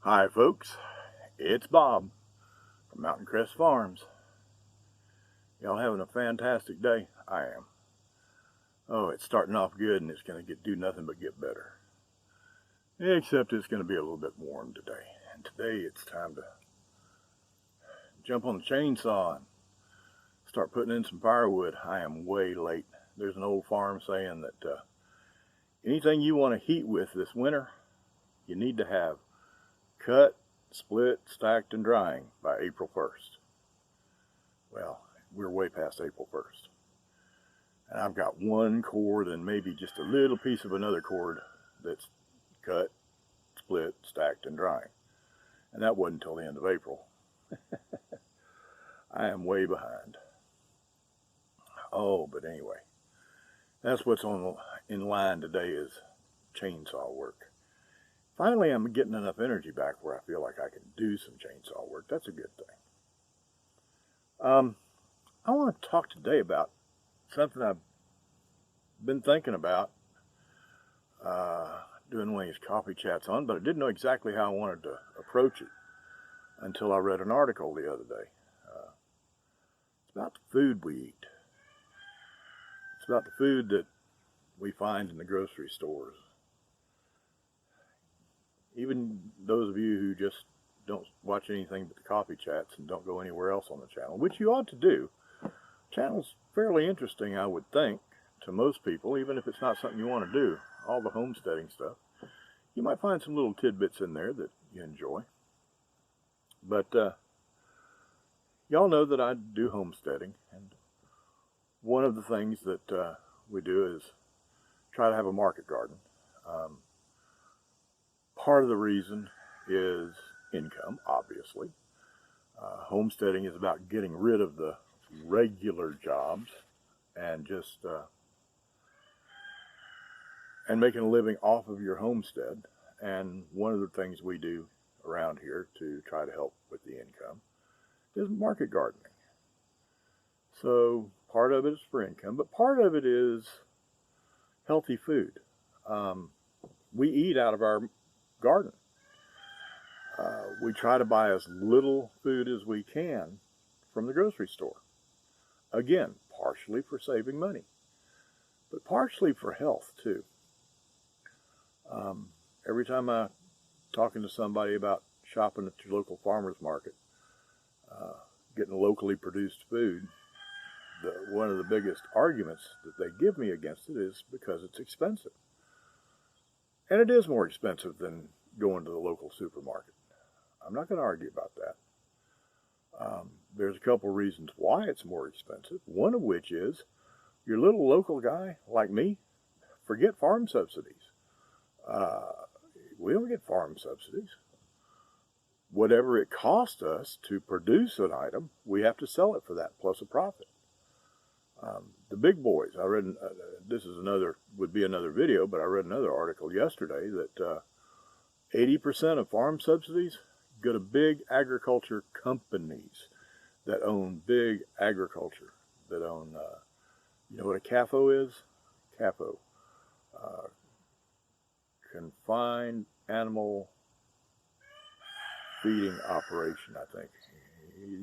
Hi folks, it's Bob from Mountain Crest Farms. Y'all having a fantastic day? I am. Oh, it's starting off good and it's going to do nothing but get better. Except it's going to be a little bit warm today. And today it's time to jump on the chainsaw and start putting in some firewood. I am way late. There's an old farm saying that anything you want to heat with this winter, you need to have cut, split, stacked, and drying by April 1st. Well, we're way past April 1st. And I've got one cord and maybe just a little piece of another cord that's cut, split, stacked, and drying. And that wasn't until the end of April. I am way behind. Oh, but anyway, that's what's in line today is chainsaw work. Finally, I'm getting enough energy back where I feel like I can do some chainsaw work. That's a good thing. I want to talk today about something I've been thinking about doing one of these coffee chats on, but I didn't know exactly how I wanted to approach it until I read an article the other day. It's about the food we eat. It's about the food that we find in the grocery stores. Even those of you who just don't watch anything but the coffee chats and don't go anywhere else on the channel, which you ought to do. The channel's fairly interesting, I would think, to most people, even if it's not something you want to do. All the homesteading stuff. You might find some little tidbits in there that you enjoy. But y'all know that I do homesteading, and one of the things that we do is try to have a market garden. Part of the reason is income, obviously. Homesteading is about getting rid of the regular jobs and just and making a living off of your homestead. And one of the things we do around here to try to help with the income is market gardening. So part of it is for income, but part of it is healthy food. We eat out of our garden. We try to buy as little food as we can from the grocery store. Again, partially for saving money, but partially for health too. Every time I'm talking to somebody about shopping at your local farmer's market, getting locally produced food, one of the biggest arguments that they give me against it is because it's expensive. And it is more expensive than going to the local supermarket. I'm not going to argue about that. There's a couple reasons why it's more expensive. One of which is your little local guy like me, forget farm subsidies. We don't get farm subsidies. Whatever it costs us to produce an item, we have to sell it for that plus a profit. The big boys, I read, this is would be another video, but I read another article yesterday that 80% of farm subsidies go to big agriculture companies that own big agriculture, that own, you know what a CAFO is? CAFO, Confined Animal Feeding Operation, I think.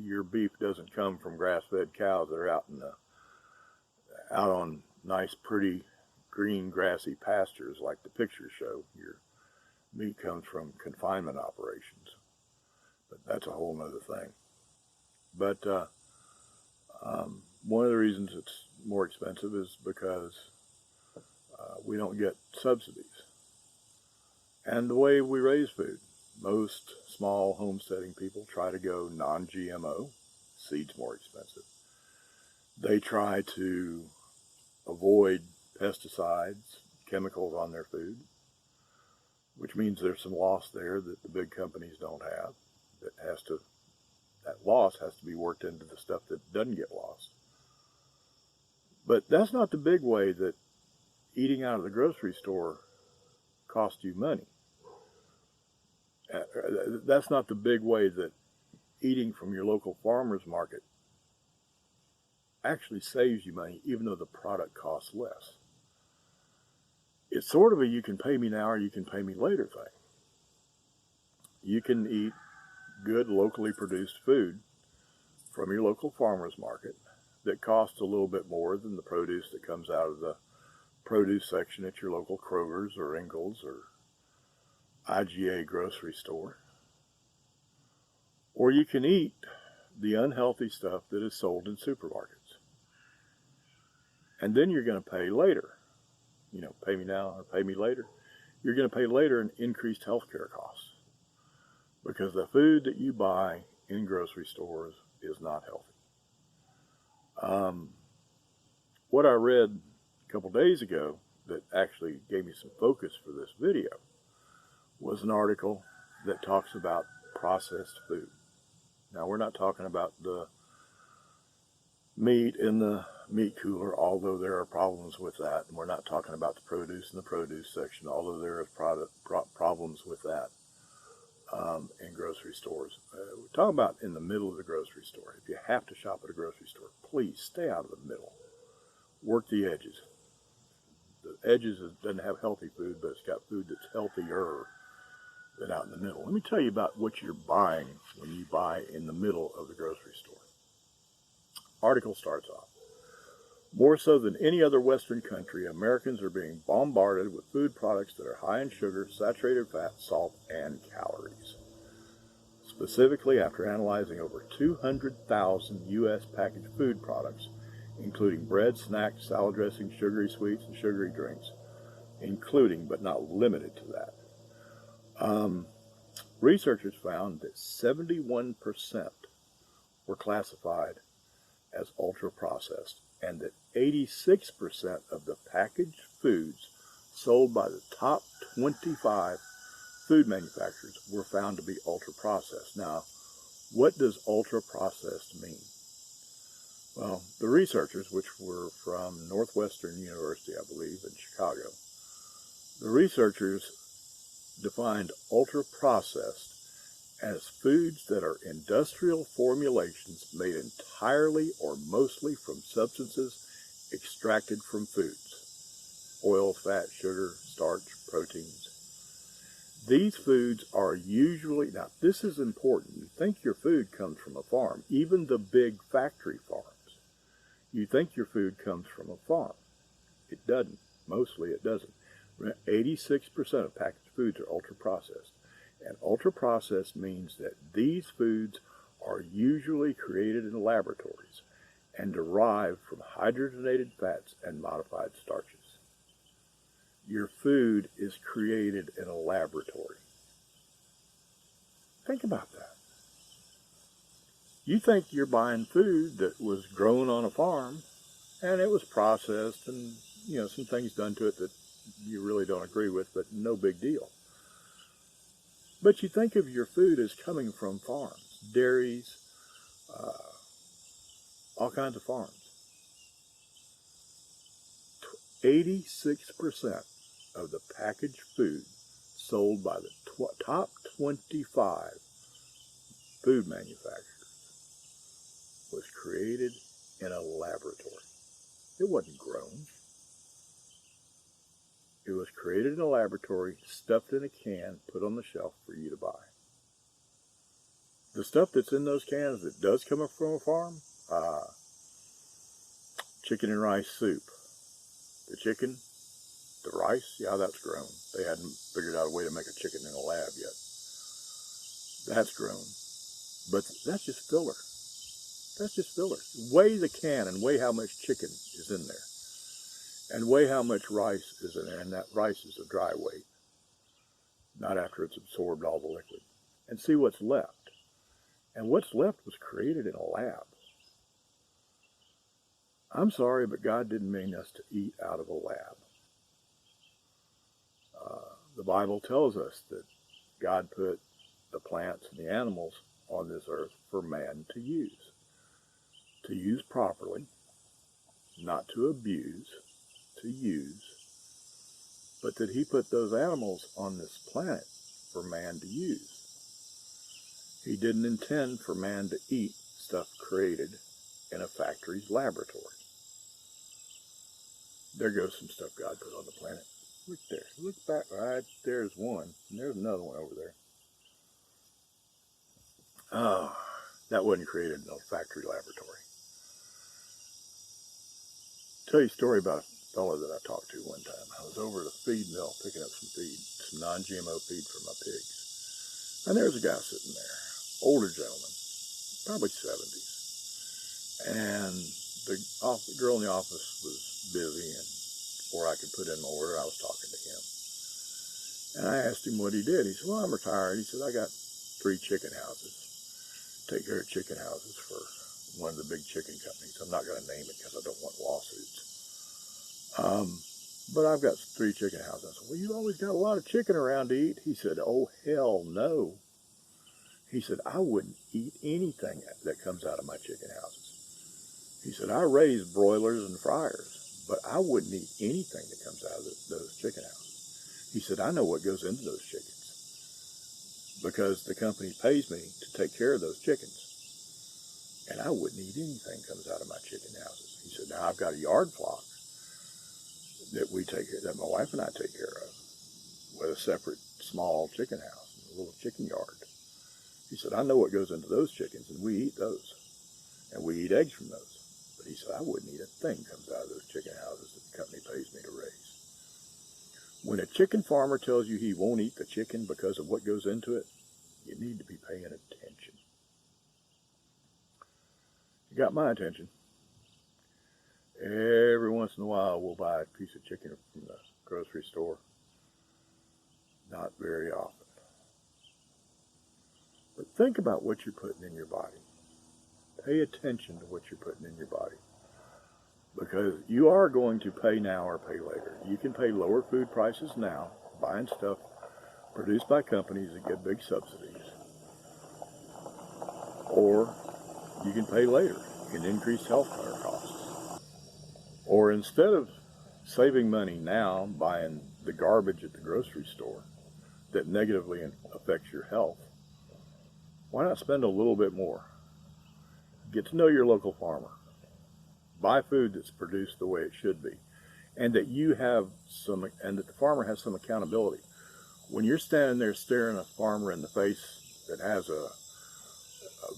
Your beef doesn't come from grass-fed cows that are out on nice, pretty, green, grassy pastures like the pictures show. Your meat comes from confinement operations. But that's a whole other thing. But one of the reasons it's more expensive is because we don't get subsidies. And the way we raise food, most small homesteading people try to go non-GMO. Seed's more expensive. They try to avoid pesticides, chemicals on their food, which means there's some loss there that the big companies don't have. That loss has to be worked into the stuff that doesn't get lost. But that's not the big way that eating out of the grocery store costs you money. That's not the big way that eating from your local farmer's market actually saves you money, even though the product costs less. It's sort of a you can pay me now or you can pay me later thing. you can eat good locally produced food from your local farmer's market that costs a little bit more than the produce that comes out of the produce section at your local Kroger's or Ingles or IGA grocery store. Or you can eat the unhealthy stuff that is sold in supermarkets. And then you're going to pay later. You know, pay me now or pay me later. You're going to pay later in increased healthcare costs because the food that you buy in grocery stores is not healthy. What I read a couple days ago that actually gave me some focus for this video was an article that talks about processed food. Now, we're not talking about the meat in the meat cooler, although there are problems with that. And we're not talking about the produce in the produce section, although there are problems with that in grocery stores. We're talking about in the middle of the grocery store. If you have to shop at a grocery store, please stay out of the middle. Work the edges. The edges doesn't have healthy food, but it's got food that's healthier than out in the middle. Let me tell you about what you're buying when you buy in the middle of the grocery store. Article starts off. More so than any other Western country, Americans are being bombarded with food products that are high in sugar, saturated fat, salt, and calories. Specifically, after analyzing over 200,000 U.S. packaged food products, including bread, snacks, salad dressings, sugary sweets, and sugary drinks, including but not limited to that. Researchers found that 71% were classified as ultra-processed, and that 86% of the packaged foods sold by the top 25 food manufacturers were found to be ultra-processed. Now, what does ultra-processed mean? Well, the researchers, which were from Northwestern University, I believe, in Chicago, the researchers defined ultra-processed as foods that are industrial formulations made entirely or mostly from substances extracted from foods: oil, fat, sugar, starch, proteins. These foods are usually, now this is important, you think your food comes from a farm, even the big factory farms. You think your food comes from a farm. It doesn't. Mostly it doesn't. 86% of packaged foods are ultra-processed. And ultra-processed means that these foods are usually created in laboratories and derived from hydrogenated fats and modified starches. Your food is created in a laboratory. Think about that. You think you're buying food that was grown on a farm and it was processed and, you know, some things done to it that you really don't agree with, but no big deal. But you think of your food as coming from farms, dairies, all kinds of farms. 86% of the packaged food sold by the top 25 food manufacturers was created in a laboratory. It wasn't grown. It was created in a laboratory, stuffed in a can, put on the shelf for you to buy. The stuff that's in those cans that does come from a farm, chicken and rice soup. The chicken, the rice, yeah, that's grown. They hadn't figured out a way to make a chicken in a lab yet. That's grown. But that's just filler. That's just filler. Weigh the can and weigh how much chicken is in there. And weigh how much rice is in there. And that rice is a dry weight, not after it's absorbed all the liquid. And see what's left. And what's left was created in a lab. I'm sorry, but God didn't mean us to eat out of a lab. The Bible tells us that God put the plants and the animals on this earth for man to use properly, not to abuse, to use, but that he put those animals on this planet for man to use. He didn't intend for man to eat stuff created in a factory's laboratory. There goes some stuff God put on the planet. Look there. Look back. Right there's one. And there's another one over there. Oh, that wasn't created in a factory laboratory. I'll tell you a story about a fellow that I talked to one time. I was over at a feed mill picking up some feed, some non-GMO feed for my pigs. And there was a guy sitting there, older gentleman, probably 70s. And the girl in the office was busy, and before I could put in my order, I was talking to him. And I asked him what he did. He said, well, I'm retired. He said, I got 3 chicken houses. Take care of chicken houses for one of the big chicken companies. I'm not going to name it because I don't want lawsuits. But I've got 3 chicken houses. I said, well, you always got a lot of chicken around to eat. He said, oh, hell no. He said, I wouldn't eat anything that comes out of my chicken houses. He said, I raise broilers and fryers, but I wouldn't eat anything that comes out of those chicken houses. He said, I know what goes into those chickens because the company pays me to take care of those chickens. And I wouldn't eat anything that comes out of my chicken houses. He said, now I've got a yard flock that that my wife and I take care of with a separate small chicken house, a little chicken yard. He said, I know what goes into those chickens, and we eat those. And we eat eggs from those. But he said, I wouldn't eat a thing that comes out of those chicken houses that the company pays me to raise. When a chicken farmer tells you he won't eat the chicken because of what goes into it, you need to be paying attention. You got my attention. Every once in a while, we'll buy a piece of chicken from the grocery store. Not very often. But think about what you're putting in your body. Pay attention to what you're putting in your body. Because you are going to pay now or pay later. You can pay lower food prices now, buying stuff produced by companies that get big subsidies. Or you can pay later in increased health care costs. Or instead of saving money now buying the garbage at the grocery store that negatively affects your health, why not spend a little bit more? Get to know your local farmer. Buy food that's produced the way it should be, and that the farmer has some accountability. When you're standing there staring a farmer in the face that has a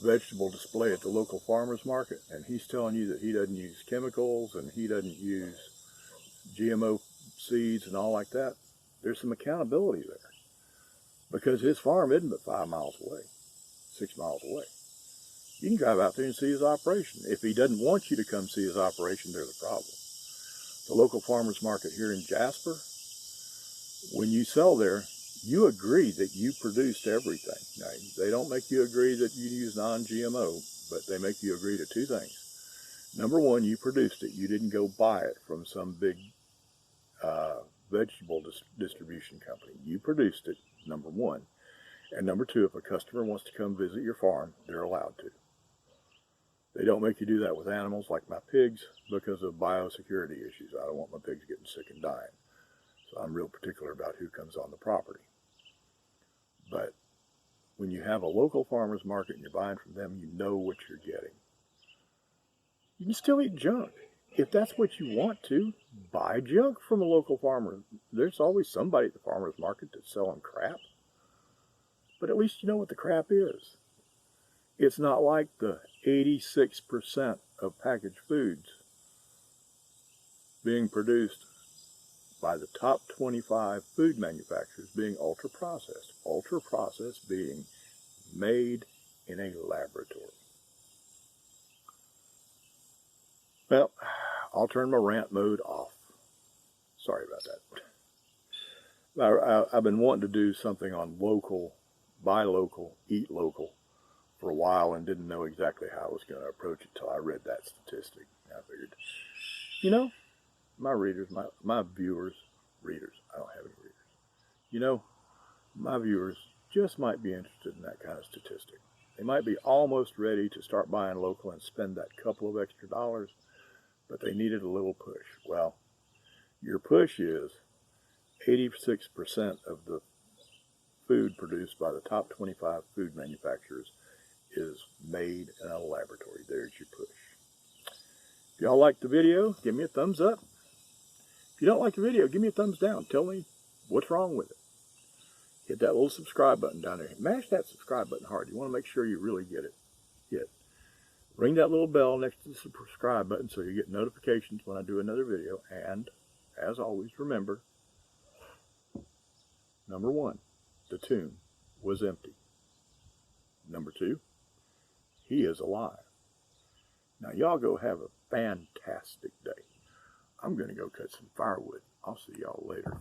vegetable display at the local farmer's market, and he's telling you that he doesn't use chemicals and he doesn't use GMO seeds and all like that, there's some accountability there. Because his farm isn't but 5 miles away, 6 miles away. You can drive out there and see his operation. If he doesn't want you to come see his operation, there's a problem. The local farmer's market here in Jasper, when you sell there, you agree that you produced everything. Now, they don't make you agree that you use non-GMO, but they make you agree to 2 things. Number 1, you produced it. You didn't go buy it from some big vegetable distribution company. You produced it, number 1. And number 2, if a customer wants to come visit your farm, they're allowed to. They don't make you do that with animals like my pigs because of biosecurity issues. I don't want my pigs getting sick and dying. So I'm real particular about who comes on the property. But when you have a local farmer's market and you're buying from them, you know what you're getting. You can still eat junk. If that's what you want to, buy junk from a local farmer. There's always somebody at the farmer's market that's selling crap. But at least you know what the crap is. It's not like the 86% of packaged foods being produced by the top 25 food manufacturers being ultra-processed. Ultra-processed being made in a laboratory. Well, I'll turn my rant mode off. Sorry about that. I've been wanting to do something on local, buy local, eat local for a while and didn't know exactly how I was going to approach it till I read that statistic. I figured, you know, my readers, my viewers, readers, I don't have any readers. You know, my viewers just might be interested in that kind of statistic. They might be almost ready to start buying local and spend that couple of extra dollars, but they needed a little push. Well, your push is 86% of the food produced by the top 25 food manufacturers is made in a laboratory. There's your push. If y'all like the video, give me a thumbs up. If you don't like the video, give me a thumbs down. Tell me what's wrong with it. hit that little subscribe button down there. Mash that subscribe button hard. You want to make sure you really get it. Ring that little bell next to the subscribe button so you get notifications when I do another video. And, as always, remember, number 1, the tomb was empty. Number 2, he is alive. Now, y'all go have a fantastic day. I'm going to go cut some firewood. I'll see y'all later.